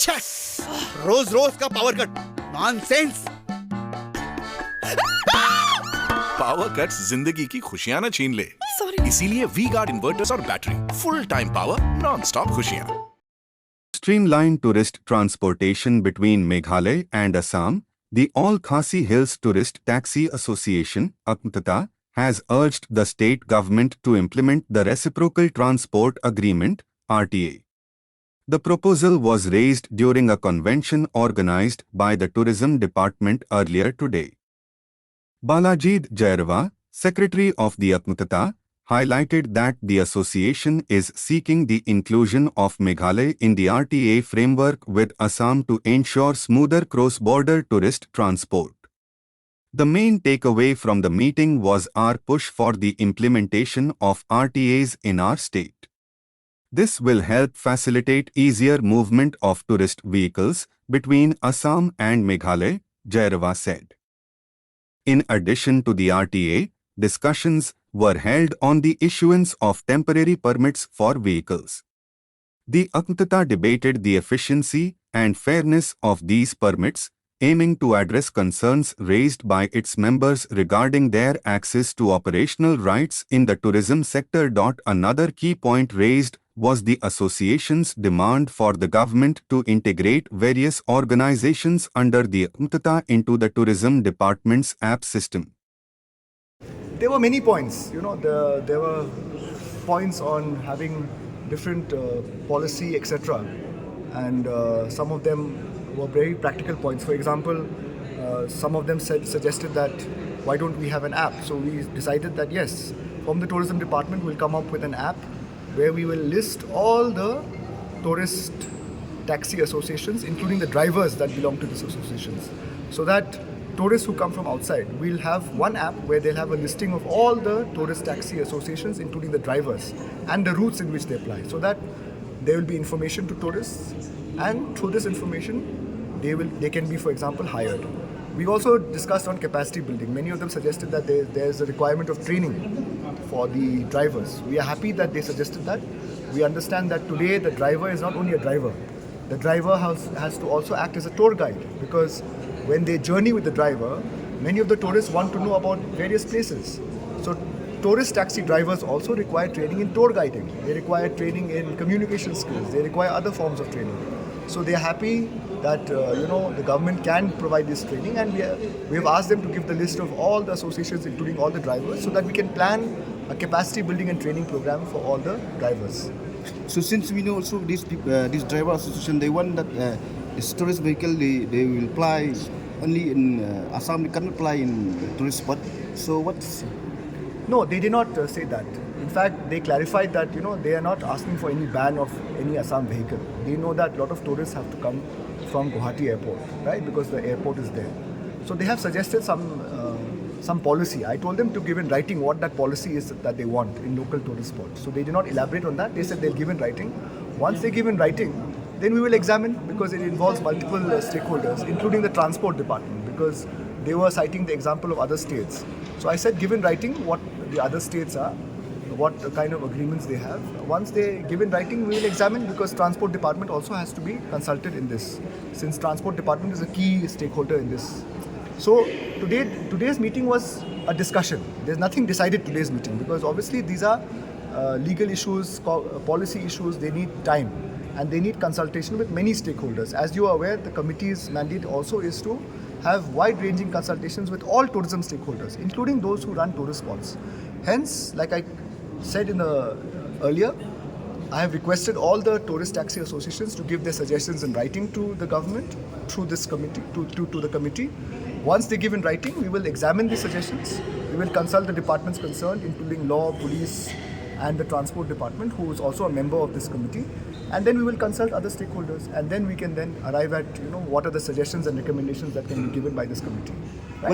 रोज रोज का power cut, nonsense. Power cuts जिंदगी की खुशियां न छीन ले। Sorry. इसीलिए वी गार्ड इन्वर्टर्स और battery, full time power, non stop खुशियां। Streamline tourist transportation between Meghalaya and Assam, the All Khasi Hills Tourist Taxi Association (AKMTTA) has urged the state government to implement the Reciprocal Transport Agreement (RTA). The proposal was raised during a convention organized by the Tourism Department earlier today. Balajit Jairava, Secretary of the AKMTTA, highlighted that the association is seeking the inclusion of Meghalaya in the RTA framework with Assam to ensure smoother cross-border tourist transport. The main takeaway from the meeting was our push for the implementation of RTAs in our state. This will help facilitate easier movement of tourist vehicles between Assam and Meghalaya, Jairava said. In addition to the RTA, discussions were held on the issuance of temporary permits for vehicles. The AKMTTA debated the efficiency and fairness of these permits, aiming to address concerns raised by its members regarding their access to operational rights in the tourism sector. Another key point raised was the association's demand for the government to integrate various organizations under the AKMTTA into the tourism department's app system. There were many points, there were points on having different policy, etc. And some of them were very practical points. For example, some of them suggested that why don't we have an app? So we decided that yes, from the tourism department we'll come up with an app where we will list all the tourist taxi associations, including the drivers that belong to these associations, so that tourists who come from outside, we'll have one app where they'll have a listing of all the tourist taxi associations, including the drivers and the routes in which they apply, so that there will be information to tourists, and through this information they can be, for example, hired. We also discussed on capacity building. Many of them suggested that there's a requirement of training for the drivers. We are happy that they suggested that. We understand that today the driver is not only a driver. The driver has to also act as a tour guide, because when they journey with the driver, many of the tourists want to know about various places. So tourist taxi drivers also require training in tour guiding. They require training in communication skills. They require other forms of training. So they are happy that the government can provide this training, and we have asked them to give the list of all the associations, including all the drivers, so that we can plan a capacity building and training program for all the drivers. So since we know also this driver association, they want that this tourist vehicle they will fly only in Assam. They cannot fly in tourist spot. So what's? No, they did not say that. In fact, they clarified that they are not asking for any ban of any Assam vehicle. They know that a lot of tourists have to come from Guwahati airport, right? Because the airport is there. So they have suggested some policy. I told them to give in writing what that policy is that they want in local tourist spots. So they did not elaborate on that. They said they'll give in writing. Once they give in writing, then we will examine, because it involves multiple stakeholders, including the transport department, because they were citing the example of other states. So I said give in writing what the other states are, what kind of agreements they have. Once they give in writing, we will examine, because transport department also has to be consulted in this, since transport department is a key stakeholder in this. So today's meeting was a discussion. There's nothing decided today's meeting, because obviously these are legal issues, policy issues. They need time and they need consultation with many stakeholders. As you are aware, the committee's mandate also is to have wide-ranging consultations with all tourism stakeholders, including those who run tourist spots. Hence, like I said earlier, I have requested all the tourist taxi associations to give their suggestions in writing to the government through this committee, to the committee. Once they give in writing, we will examine the suggestions. We will consult the departments concerned, including law, police, and the transport department, who is also a member of this committee. And then we will consult other stakeholders, and then we can then arrive at what are the suggestions and recommendations that can be given by this committee. Right?